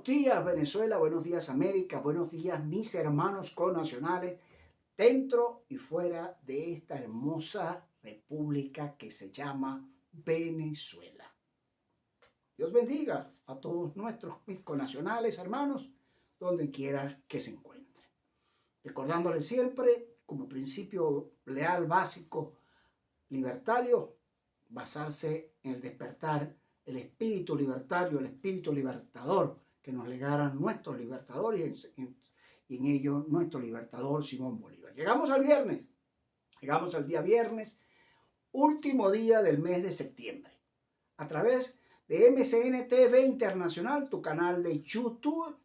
Buenos días Venezuela, buenos días América, buenos días mis hermanos connacionales dentro y fuera de esta hermosa república que se llama Venezuela. Dios bendiga a todos mis connacionales, hermanos, donde quiera que se encuentren. Recordándoles siempre, como principio leal, básico, libertario, basarse en el despertar, el espíritu libertario, el espíritu libertador que nos legaran nuestros libertadores y en ello nuestro libertador Simón Bolívar. Llegamos al viernes, llegamos al día viernes, último día del mes de septiembre, a través de MCN TV Internacional, tu canal de YouTube,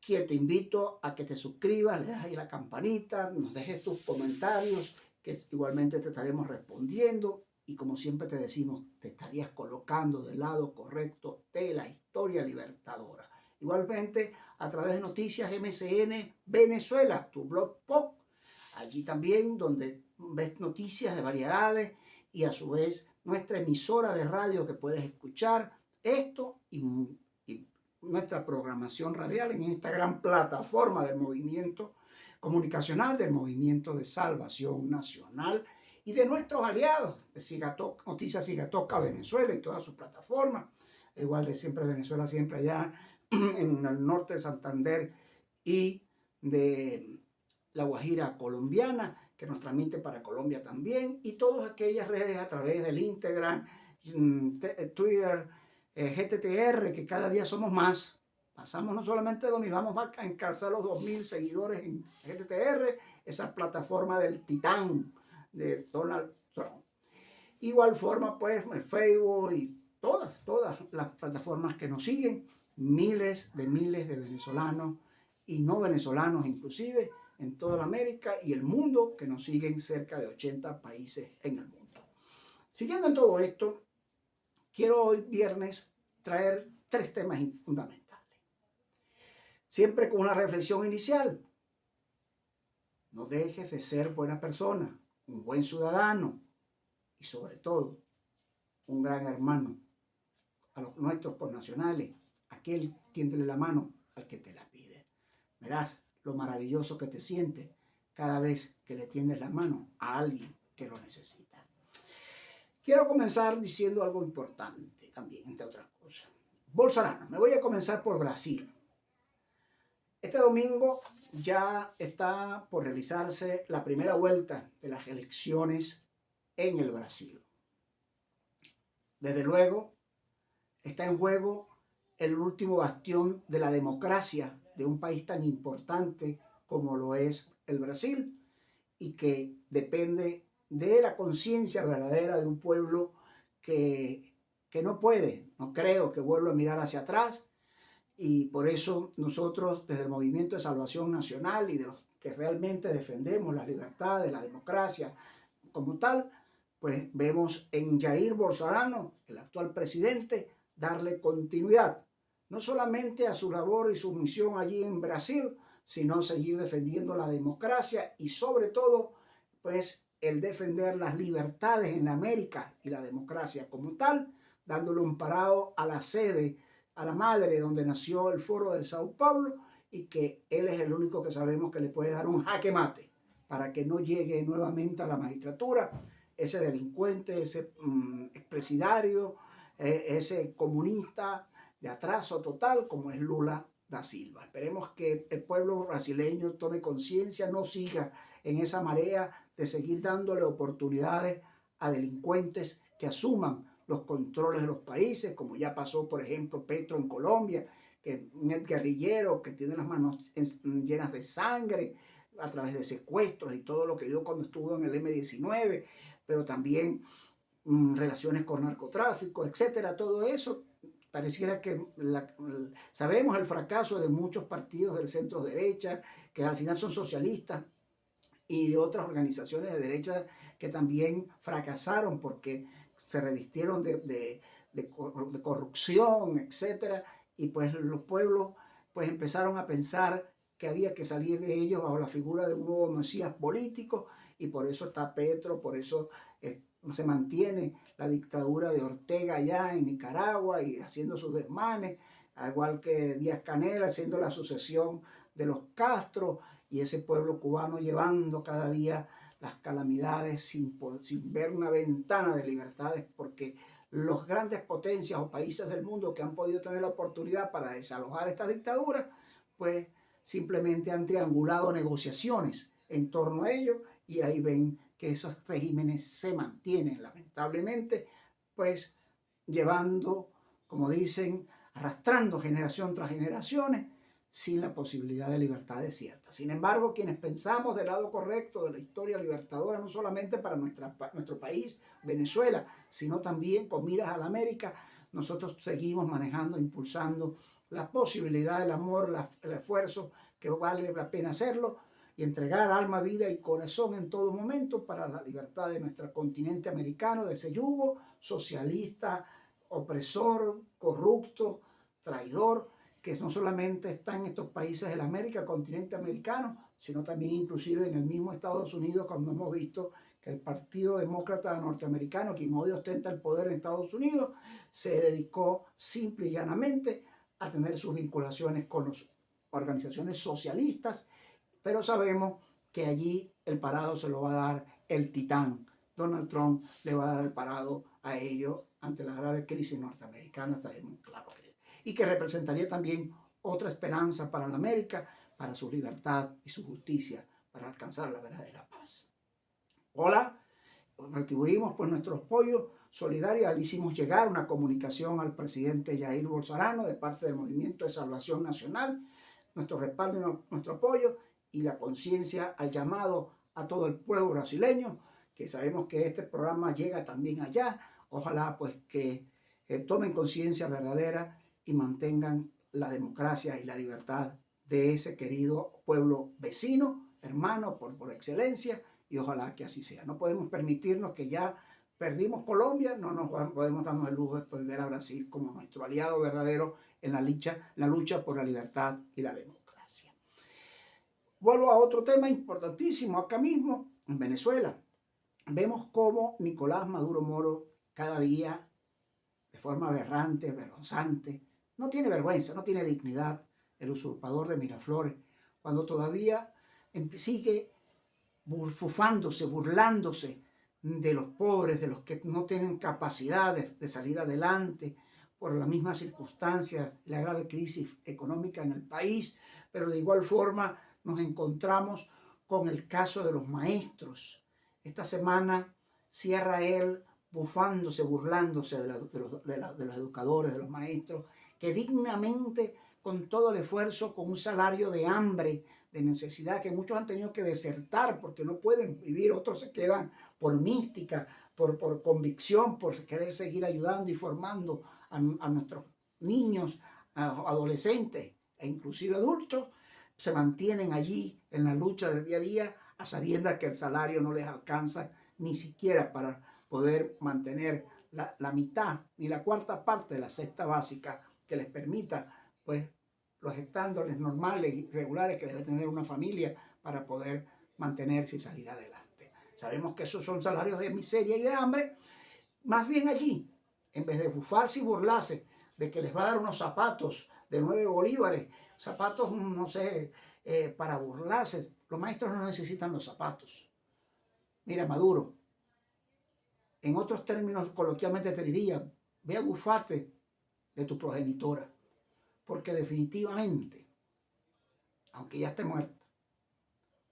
que te invito a que te suscribas, le das ahí la campanita, nos dejes tus comentarios, que igualmente te estaremos respondiendo. Y como siempre te decimos, te estarías colocando del lado correcto de la historia libertadora. Igualmente, a través de Noticias MCN Venezuela, tu blog pop, allí también donde ves noticias de variedades y a su vez nuestra emisora de radio que puedes escuchar esto y nuestra programación radial en esta gran plataforma del movimiento comunicacional, del Movimiento de Salvación Nacional y de nuestros aliados, de Noticias Sigatoca Venezuela y todas sus plataformas, igual de Siempre Venezuela, siempre allá en el norte de Santander y de La Guajira colombiana, que nos transmite para Colombia también, y todas aquellas redes a través del Instagram, Twitter, GTTR, que cada día somos más. Pasamos no solamente de 2000, vamos a encarzar los 2000 seguidores en GTTR, esa plataforma del titán de Donald Trump. Igual forma, pues, el Facebook y todas las plataformas que nos siguen, miles de venezolanos y no venezolanos inclusive en toda la América y el mundo, que nos siguen cerca de 80 países en el mundo. Siguiendo en todo esto, quiero hoy viernes traer 3 temas fundamentales. Siempre con una reflexión inicial. No dejes de ser buena persona, un buen ciudadano y sobre todo un gran hermano a los nuestros connacionales, aquel tiéndele la mano al que te la pide. Verás lo maravilloso que te sientes cada vez que le tiendes la mano a alguien que lo necesita. Quiero comenzar diciendo algo importante también, entre otras cosas. Bolsonaro, me voy a comenzar por Brasil. Este domingo ya está por realizarse la primera vuelta de las elecciones en el Brasil. Desde luego, está en juego el último bastión de la democracia de un país tan importante como lo es el Brasil y que depende de la conciencia verdadera de un pueblo que no puede, no creo que vuelva a mirar hacia atrás. Y por eso nosotros desde el Movimiento de Salvación Nacional y de los que realmente defendemos la libertad, de la democracia como tal, pues vemos en Jair Bolsonaro, el actual presidente, darle continuidad, no solamente a su labor y su misión allí en Brasil, sino seguir defendiendo la democracia y sobre todo, pues el defender las libertades en América y la democracia como tal, dándole un parado a la sede, a la madre donde nació el Foro de Sao Paulo, y que él es el único que sabemos que le puede dar un jaque mate para que no llegue nuevamente a la magistratura ese delincuente, ese expresidario, ese comunista de atraso total como es Lula da Silva. Esperemos que el pueblo brasileño tome conciencia, no siga en esa marea de seguir dándole oportunidades a delincuentes que asuman los controles de los países, como ya pasó, por ejemplo, Petro en Colombia, que un guerrillero que tiene las manos llenas de sangre a través de secuestros y todo lo que dio cuando estuvo en el M-19, pero también relaciones con narcotráfico, etcétera. Todo eso pareciera que sabemos el fracaso de muchos partidos del centro derecha, que al final son socialistas, y de otras organizaciones de derecha que también fracasaron porque se revistieron de corrupción, etcétera, y pues los pueblos pues empezaron a pensar que había que salir de ellos bajo la figura de un nuevo mesías político, y por eso está Petro, por eso se mantiene la dictadura de Ortega allá en Nicaragua y haciendo sus desmanes, al igual que Díaz-Canel haciendo la sucesión de los Castro y ese pueblo cubano llevando cada día las calamidades sin ver una ventana de libertades, porque los grandes potencias o países del mundo que han podido tener la oportunidad para desalojar estas dictaduras, pues simplemente han triangulado negociaciones en torno a ello y ahí ven que esos regímenes se mantienen lamentablemente, pues llevando, como dicen, arrastrando generación tras generaciones sin la posibilidad de libertades ciertas. Sin embargo, quienes pensamos del lado correcto de la historia libertadora, no solamente para nuestro país, Venezuela, sino también con miras a la América, nosotros seguimos manejando, impulsando la posibilidad, el amor, el esfuerzo, que vale la pena hacerlo, y entregar alma, vida y corazón en todo momento para la libertad de nuestro continente americano, de ese yugo socialista, opresor, corrupto, traidor, que no solamente está en estos países de la América, el continente americano, sino también inclusive en el mismo Estados Unidos, cuando hemos visto que el Partido Demócrata Norteamericano, quien hoy ostenta el poder en Estados Unidos, se dedicó simple y llanamente a tener sus vinculaciones con las organizaciones socialistas, pero sabemos que allí el parado se lo va a dar el titán. Donald Trump le va a dar el parado a ellos ante la grave crisis norteamericana, está muy claro. Y que representaría también otra esperanza para la América, para su libertad y su justicia, para alcanzar la verdadera paz. Hola, retribuimos pues nuestro apoyo solidario. Le hicimos llegar una comunicación al presidente Jair Bolsonaro de parte del Movimiento de Salvación Nacional, nuestro respaldo y nuestro apoyo y la conciencia al llamado a todo el pueblo brasileño, que sabemos que este programa llega también allá. Ojalá pues que tomen conciencia verdadera y mantengan la democracia y la libertad de ese querido pueblo vecino, hermano por excelencia, y ojalá que así sea. No podemos permitirnos que ya perdimos Colombia, no nos podemos darnos el lujo de perder a Brasil como nuestro aliado verdadero en la lucha por la libertad y la democracia. Vuelvo a otro tema importantísimo acá mismo, en Venezuela. Vemos cómo Nicolás Maduro Moro cada día, de forma aberrante, vergonzante, no tiene vergüenza, no tiene dignidad, el usurpador de Miraflores, cuando todavía sigue fufándose, burlándose de los pobres, de los que no tienen capacidades de salir adelante por la misma circunstancia, la grave crisis económica en el país, pero de igual forma nos encontramos con el caso de los maestros. Esta semana cierra él bufándose, burlándose de los educadores, de los maestros, que dignamente, con todo el esfuerzo, con un salario de hambre, de necesidad, que muchos han tenido que desertar porque no pueden vivir, otros se quedan por mística, por convicción, por querer seguir ayudando y formando a nuestros niños, adolescentes e inclusive adultos, se mantienen allí en la lucha del día a día, a sabiendas que el salario no les alcanza ni siquiera para poder mantener la mitad ni la cuarta parte de la cesta básica que les permita, pues, los estándares normales y regulares que debe tener una familia para poder mantenerse y salir adelante. Sabemos que esos son salarios de miseria y de hambre. Más bien allí, en vez de bufarse y burlarse de que les va a dar unos zapatos de 9 bolívares, zapatos, no sé, para burlarse, los maestros no necesitan los zapatos. Mira, Maduro, en otros términos coloquialmente te diría, ve a bufarte de tu progenitora, porque definitivamente, aunque ya esté muerta,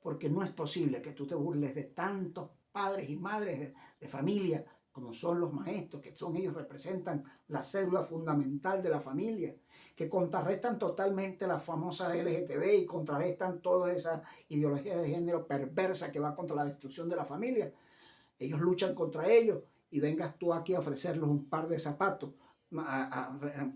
porque no es posible que tú te burles de tantos padres y madres de familia como son los maestros, que son ellos representan la célula fundamental de la familia, que contrarrestan totalmente la famosa LGTB y contrarrestan toda esa ideología de género perversa que va contra la destrucción de la familia. Ellos luchan contra ellos y vengas tú aquí a ofrecerles un par de zapatos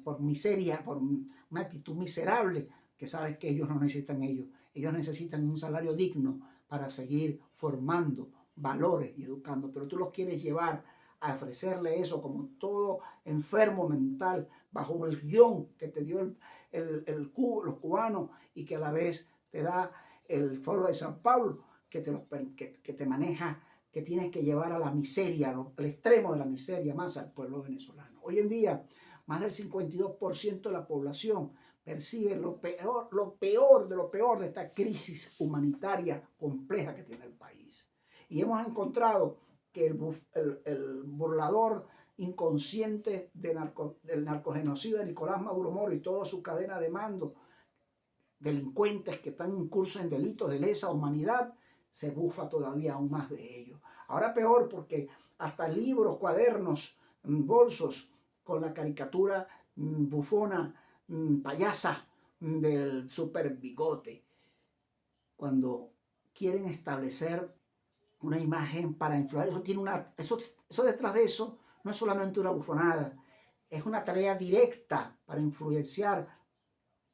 por miseria, por una actitud miserable, que sabes que ellos no necesitan ellos. Ellos necesitan un salario digno para seguir formando valores y educando, pero tú los quieres llevar a ofrecerle eso como todo enfermo mental bajo el guión que te dio los cubanos y que a la vez te da el Foro de San Pablo, que te maneja, que tienes que llevar a la miseria, al extremo de la miseria más al pueblo venezolano. Hoy en día Más del 52% de la población percibe lo peor de lo peor de esta crisis humanitaria compleja que tiene el país. Y hemos encontrado que el burlador inconsciente del narcogenocida Nicolás Maduro Moro y toda su cadena de mando, delincuentes que están en curso en delitos de lesa humanidad, se bufa todavía aún más de ellos. Ahora peor, porque hasta libros, cuadernos, bolsos con la caricatura bufona, payasa del super bigote, cuando quieren establecer una imagen para influir, eso detrás de eso no es solamente una bufonada, es una tarea directa para influenciar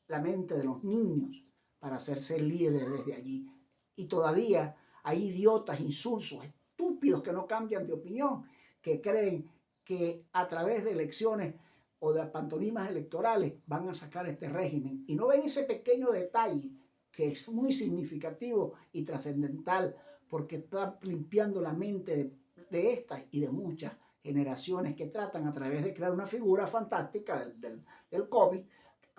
la mente de los niños, para hacerse líderes desde allí. Y todavía hay idiotas, insulsos, estúpidos que no cambian de opinión, que creen que a través de elecciones o de pantomimas electorales van a sacar este régimen. Y no ven ese pequeño detalle que es muy significativo y trascendental, porque está limpiando la mente de estas y de muchas generaciones que tratan a través de crear una figura fantástica del COVID,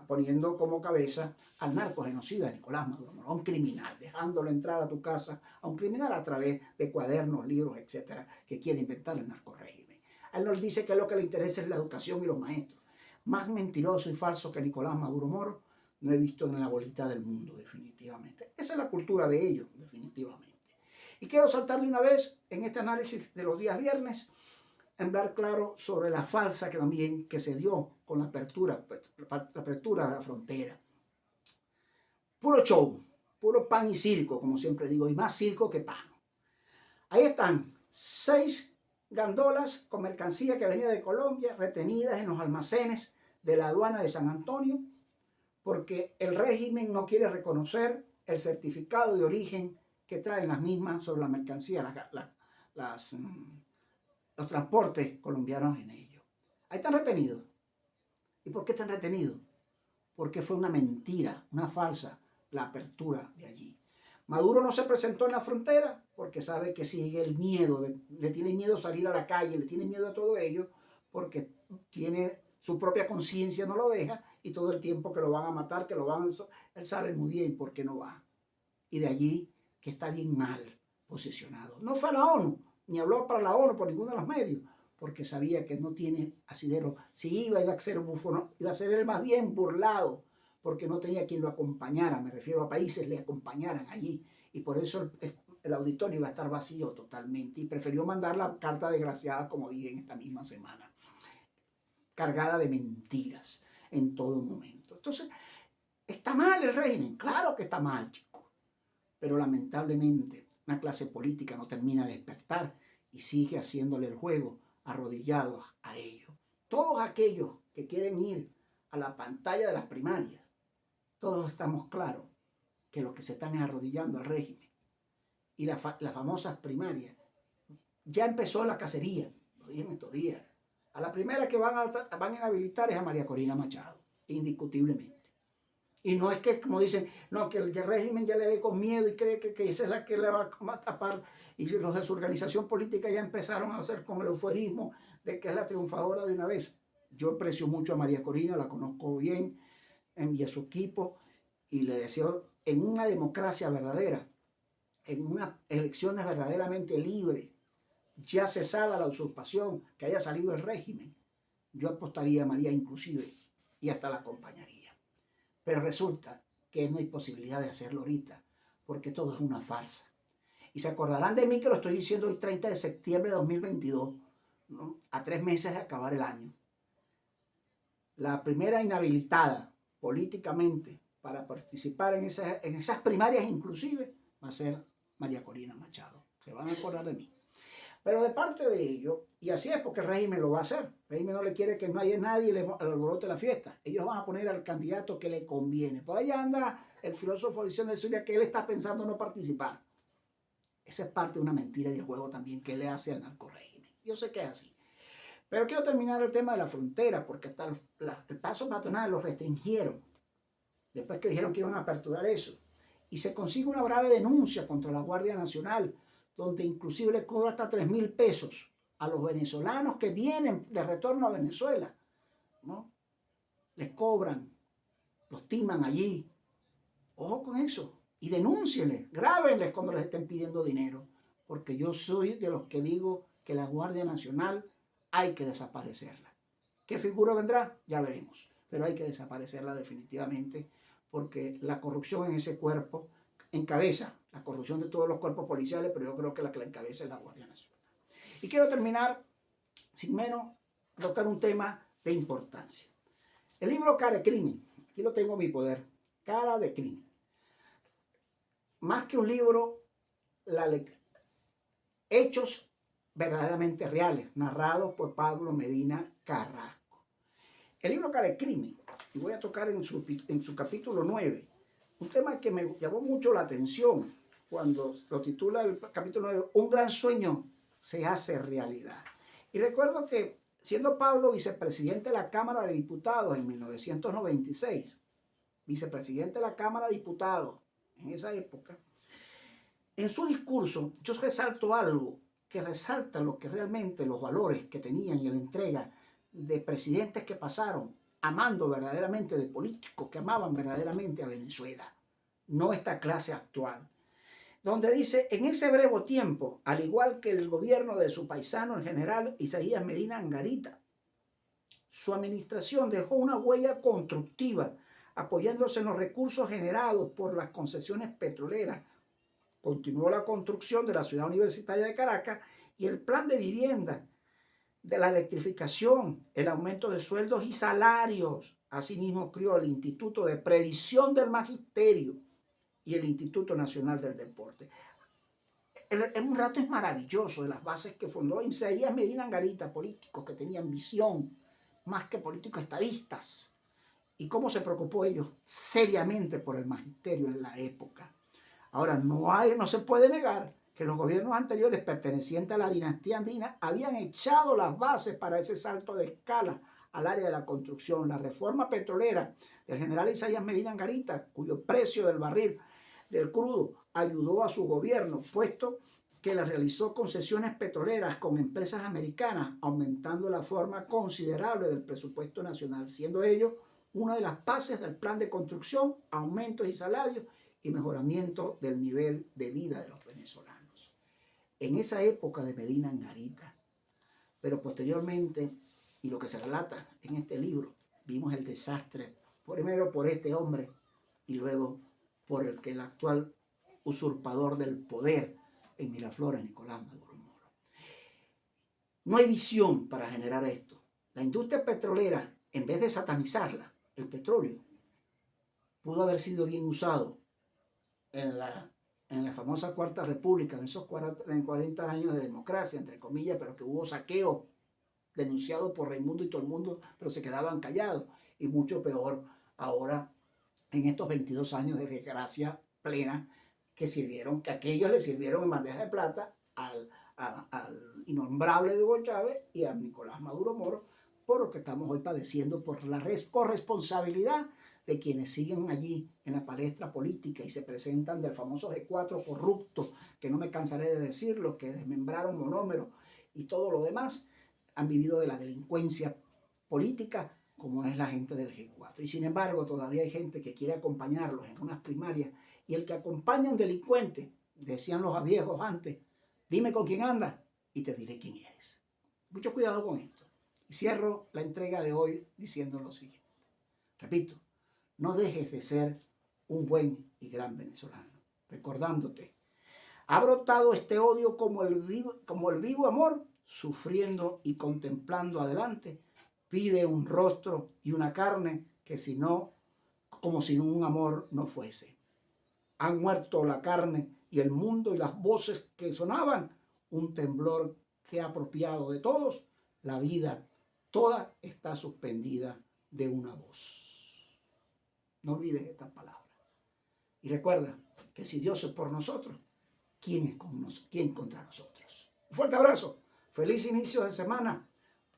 poniendo como cabeza al narcogenocida Nicolás Maduro, a un criminal, dejándolo entrar a tu casa, a un criminal a través de cuadernos, libros, etcétera, que quiere inventar el narcorrégimen. A él nos dice que lo que le interesa es la educación y los maestros. Más mentiroso y falso que Nicolás Maduro Moro no he visto en la bolita del mundo, definitivamente. Esa es la cultura de ellos, definitivamente. Y quiero saltar de una vez en este análisis de los días viernes, hablar claro sobre la falsa que también que se dio con la apertura de la frontera. Puro show, puro pan y circo, como siempre digo, y más circo que pan. Ahí están 6 gandolas con mercancía que venía de Colombia, retenidas en los almacenes de la aduana de San Antonio, porque el régimen no quiere reconocer el certificado de origen que traen las mismas sobre la mercancía, los transportes colombianos en ellos. Ahí están retenidos. ¿Y por qué están retenidos? Porque fue una mentira, una falsa, la apertura de allí. Maduro no se presentó en la frontera porque sabe que sigue el miedo, le tiene miedo salir a la calle, le tiene miedo a todo ello, porque tiene su propia conciencia, no lo deja, y todo el tiempo que lo van a matar, él sabe muy bien por qué no va. Y de allí que está bien mal posicionado. No fue a la ONU, ni habló para la ONU por ninguno de los medios, porque sabía que no tiene asidero. Si iba a ser bufón, iba a ser él más bien burlado, porque no tenía quien lo acompañara, me refiero a países le acompañaran allí, y por eso el auditorio iba a estar vacío totalmente, y prefirió mandar la carta desgraciada, como dije en esta misma semana, cargada de mentiras en todo momento. Entonces, ¿está mal el régimen? Claro que está mal, chicos, pero lamentablemente una clase política no termina de despertar y sigue haciéndole el juego arrodillados a ellos. Todos aquellos que quieren ir a la pantalla de las primarias, todos estamos claros que los que se están arrodillando al régimen y las famosas primarias, ya empezó la cacería, lo dije en estos días. A la primera que van a inhabilitar es a María Corina Machado, indiscutiblemente. Y no es que, como dicen, no, que el régimen ya le ve con miedo y cree que esa es la que le va a tapar. Y los de su organización política ya empezaron a hacer con el euforismo de que es la triunfadora de una vez. Yo aprecio mucho a María Corina, la conozco bien, y a su equipo, y le deseo en una democracia verdadera, en unas elecciones verdaderamente libres, ya cesada la usurpación, que haya salido el régimen, yo apostaría a María inclusive y hasta la acompañaría. Pero resulta que no hay posibilidad de hacerlo ahorita, porque todo es una farsa. Y se acordarán de mí que lo estoy diciendo hoy 30 de septiembre de 2022, ¿no? A 3 meses de acabar el año. La primera inhabilitada políticamente para participar en esas primarias inclusive va a ser María Corina Machado. Se van a acordar de mí. Pero de parte de ello, y así es porque el régimen lo va a hacer, el régimen no le quiere que no haya nadie le alborote la fiesta, ellos van a poner al candidato que le conviene. Por allá anda el filósofo diciendo que él está pensando no participar. Esa es parte de una mentira y de juego también que le hace al narcorrégimen. Yo sé que es así. Pero quiero terminar el tema de la frontera, porque hasta el paso peatonal lo restringieron, después que dijeron que iban a aperturar eso. Y se consigue una grave denuncia contra la Guardia Nacional, donde inclusive le cobra hasta 3.000 pesos a los venezolanos que vienen de retorno a Venezuela ¿no? Les cobran, los timan allí. Ojo con eso. Y denúncienles, grábenles cuando les estén pidiendo dinero. Porque yo soy de los que digo que la Guardia Nacional hay que desaparecerla. ¿Qué figura vendrá? Ya veremos. Pero hay que desaparecerla definitivamente porque la corrupción en ese cuerpo encabeza la corrupción de todos los cuerpos policiales, pero yo creo que la encabeza es la Guardia Nacional. Y quiero terminar, sin menos, tocar un tema de importancia. El libro Cara de Crimen, aquí lo tengo en mi poder, Cara de Crimen. Más que un libro, hechos verdaderamente reales, narrados por Pablo Medina Carrasco. El libro Cara de Crimen, y voy a tocar en su capítulo 9, un tema que me llamó mucho la atención cuando lo titula el capítulo 9, Un gran sueño se hace realidad. Y recuerdo que siendo Pablo vicepresidente de la Cámara de Diputados en 1996, vicepresidente de la Cámara de Diputados en esa época, en su discurso yo resalto algo que resalta lo que realmente los valores que tenían y la entrega de presidentes que pasaron amando verdaderamente, de políticos que amaban verdaderamente a Venezuela, no esta clase actual. Donde dice, en ese breve tiempo, al igual que el gobierno de su paisano, el general Isaías Medina Angarita, su administración dejó una huella constructiva, apoyándose en los recursos generados por las concesiones petroleras. Continuó la construcción de la ciudad universitaria de Caracas y el plan de vivienda, de la electrificación, el aumento de sueldos y salarios. Asimismo, creó el Instituto de Previsión del Magisterio y el Instituto Nacional del Deporte. Un rato es maravilloso de las bases que fundó Isaías Medina Angarita, políticos que tenían visión, más que políticos estadistas, y cómo se preocupó ellos seriamente por el magisterio en la época. Ahora, no se puede negar que los gobiernos anteriores pertenecientes a la dinastía andina habían echado las bases para ese salto de escala al área de la construcción. La reforma petrolera del general Isaías Medina Angarita, cuyo precio del barril del crudo ayudó a su gobierno, puesto que la realizó concesiones petroleras con empresas americanas, aumentando la forma considerable del presupuesto nacional, siendo ello una de las bases del plan de construcción, aumentos y salarios y mejoramiento del nivel de vida de los venezolanos. En esa época de Medina Angarita, pero posteriormente, y lo que se relata en este libro, vimos el desastre, primero por este hombre y luego por el actual usurpador del poder en Miraflores, Nicolás Maduro Moro. No hay visión para generar esto. La industria petrolera, en vez de satanizarla, el petróleo, pudo haber sido bien usado en la famosa Cuarta República, en esos 40 años de democracia, entre comillas, pero que hubo saqueo denunciado por Raimundo y todo el mundo, pero se quedaban callados. Y mucho peor ahora, en estos 22 años de desgracia plena, que aquellos le sirvieron en bandeja de plata al innombrable Hugo Chávez y a Nicolás Maduro Moro, por lo que estamos hoy padeciendo por la corresponsabilidad de quienes siguen allí en la palestra política y se presentan del famoso G4 corrupto, que no me cansaré de decirlo, que desmembraron monómeros y todo lo demás, han vivido de la delincuencia política como es la gente del G4. Y sin embargo, todavía hay gente que quiere acompañarlos en unas primarias, y el que acompaña a un delincuente, decían los viejos antes, dime con quién andas y te diré quién eres. Mucho cuidado con esto. Y cierro la entrega de hoy diciendo lo siguiente. Repito, no dejes de ser un buen y gran venezolano, recordándote, ha brotado este odio como el vivo amor, sufriendo y contemplando adelante, pide un rostro y una carne que si no, como si un amor no fuese. Han muerto la carne y el mundo y las voces que sonaban, un temblor que ha apropiado de todos, la vida toda está suspendida de una voz. No olvides estas palabras. Y recuerda que si Dios es por nosotros, ¿quién contra nosotros? Un fuerte abrazo. Feliz inicio de semana.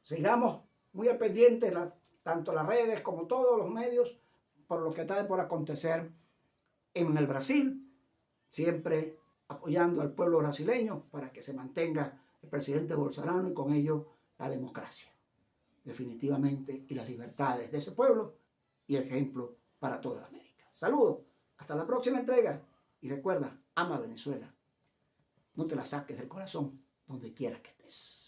Sigamos muy al pendiente, tanto las redes como todos los medios, por lo que está por acontecer en el Brasil, siempre apoyando al pueblo brasileño para que se mantenga el presidente Bolsonaro y con ello la democracia. definitivamente y las libertades de ese pueblo y ejemplo para toda América. Saludos, hasta la próxima entrega y recuerda, ama a Venezuela, no te la saques del corazón donde quiera que estés.